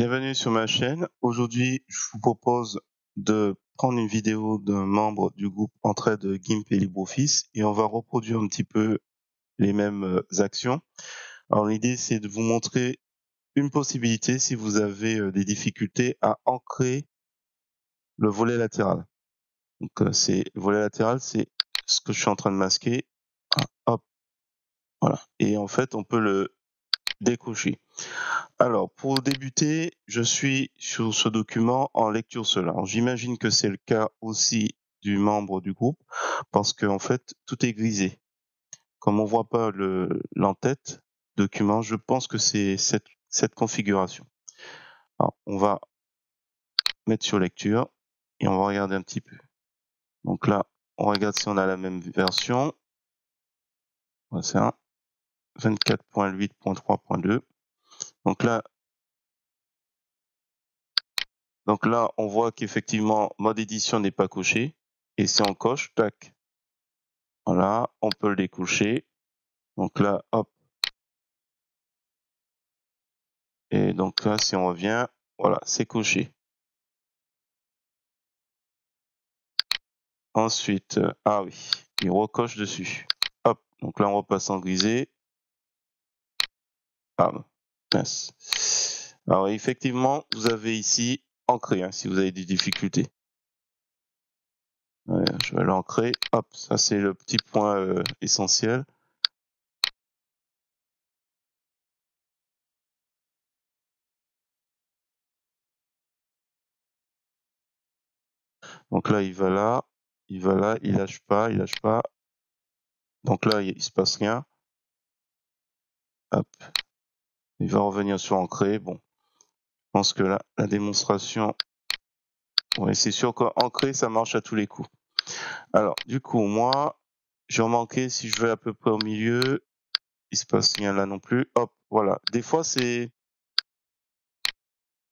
Bienvenue sur ma chaîne. Aujourd'hui, je vous propose de prendre une vidéo d'un membre du groupe Entraide GIMP et LibreOffice et on va reproduire un petit peu les mêmes actions. Alors l'idée, c'est de vous montrer une possibilité si vous avez des difficultés à ancrer le volet latéral. Donc c'est le volet latéral, c'est ce que je suis en train de masquer. Hop, voilà. Et en fait, on peut le décocher. Alors, pour débuter, je suis sur ce document en lecture seule. Alors, j'imagine que c'est le cas aussi du membre du groupe, parce qu'en fait, tout est grisé. Comme on voit pas l'entête document, je pense que c'est cette configuration. Alors, on va mettre sur lecture et on va regarder un petit peu. Donc là, on regarde si on a la même version. C'est un 24.8.3.2. Donc là, on voit qu'effectivement, mode édition n'est pas coché. Et si on coche, tac, voilà, on peut le décocher. Donc là, hop. Et donc là, si on revient, voilà, c'est coché. Ensuite, ah oui, il recoche dessus. Hop, donc là, on repasse en grisé. Ah, mince. Alors effectivement, vous avez ici ancré, si vous avez des difficultés. Ouais, je vais l'ancrer. Hop, ça c'est le petit point essentiel. Donc là, il va là, il lâche pas. Donc là, il se passe rien. Hop, il va revenir sur ancré. Bon, je pense que là, la démonstration, ouais, c'est sûr qu'ancré, ça marche à tous les coups. Alors, du coup, moi, j'ai remarqué, si je vais à peu près au milieu, il se passe rien là non plus. Hop, voilà. Des fois, c'est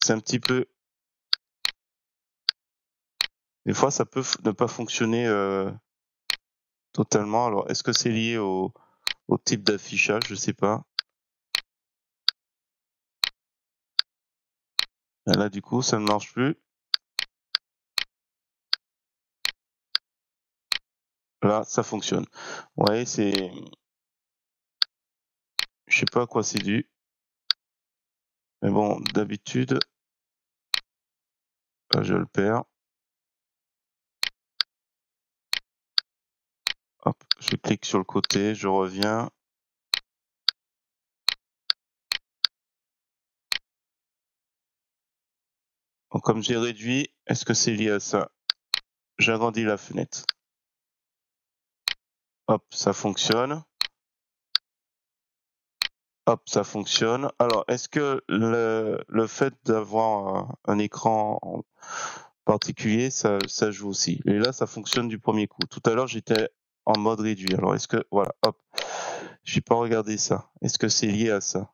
un petit peu, des fois, ça peut ne pas fonctionner totalement. Alors, est-ce que c'est lié au type d'affichage? Je sais pas. Là, du coup, ça ne marche plus. Là, ça fonctionne. Ouais, c'est, je sais pas à quoi c'est dû. Mais bon, d'habitude, je le perds. Hop, je clique sur le côté, je reviens. Donc, comme j'ai réduit, est-ce que c'est lié à ça? J'agrandis la fenêtre. Hop, ça fonctionne. Hop, ça fonctionne. Alors, est-ce que le fait d'avoir un écran particulier, ça joue aussi? Et là, ça fonctionne du premier coup. Tout à l'heure, j'étais en mode réduit. Alors, est-ce que, voilà, hop, j'ai pas regardé ça. Est-ce que c'est lié à ça?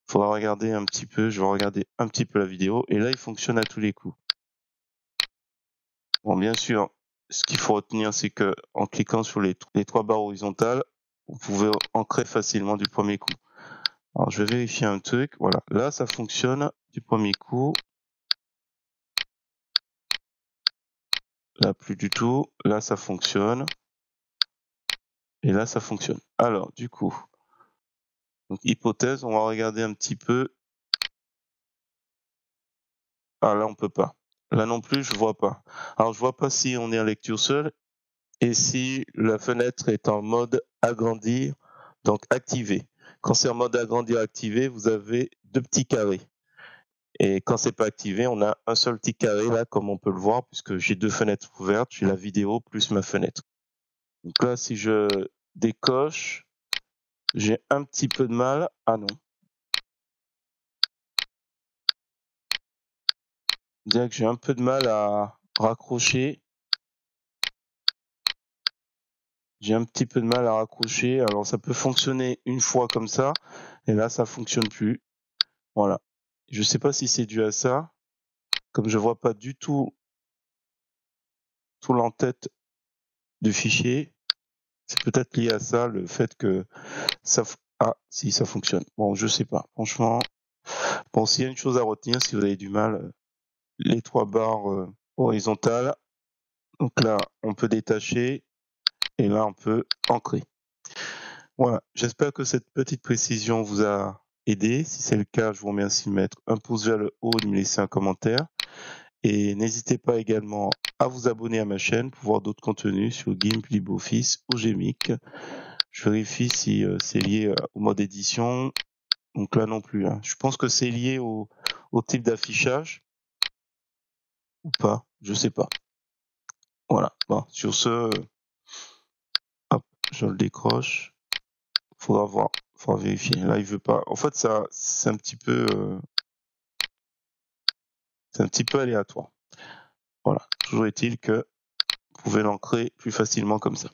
Faudra regarder un petit peu. Je vais regarder un petit peu la vidéo. Et là, il fonctionne à tous les coups. Bon, bien sûr, ce qu'il faut retenir, c'est que en cliquant sur les 3 barres horizontales, vous pouvez ancrer facilement du premier coup. Alors, je vais vérifier un truc. Voilà, là, ça fonctionne du premier coup. Là, plus du tout. Là, ça fonctionne. Et là, ça fonctionne. Alors, du coup, donc hypothèse, on va regarder un petit peu. Ah, là, on peut pas. Là non plus, je vois pas. Alors, je vois pas si on est en lecture seule et si la fenêtre est en mode agrandir, donc activé. Quand c'est en mode agrandir activé, vous avez 2 petits carrés. Et quand c'est pas activé, on a un seul petit carré là, comme on peut le voir, puisque j'ai 2 fenêtres ouvertes, j'ai la vidéo plus ma fenêtre. Donc là, si je décoche, j'ai un petit peu de mal. Ah non. Je dirais que j'ai un peu de mal à raccrocher. J'ai un petit peu de mal à raccrocher. Alors ça peut fonctionner une fois comme ça, et là ça fonctionne plus. Voilà. Je sais pas si c'est dû à ça. Comme je vois pas du tout l'entête du fichier, c'est peut-être lié à ça, le fait que ça. Ah, si ça fonctionne. Bon, je sais pas. Franchement, Bon, s'il y a une chose à retenir, si vous avez du mal, les 3 barres horizontales, donc là, on peut détacher et là, on peut ancrer. Voilà, j'espère que cette petite précision vous a aidé. Si c'est le cas, je vous remercie de mettre un pouce vers le haut, de me laisser un commentaire. Et n'hésitez pas également à vous abonner à ma chaîne pour voir d'autres contenus sur GIMP, LibreOffice ou Gmic. Je vérifie si c'est lié au mode édition. Donc là non plus. Je pense que c'est lié au type d'affichage ou pas, je sais pas. Voilà. Bon, sur ce, hop, je le décroche. Faudra vérifier. Là, il veut pas. En fait, ça, c'est un petit peu aléatoire. Voilà. Toujours est-il que vous pouvez l'ancrer plus facilement comme ça.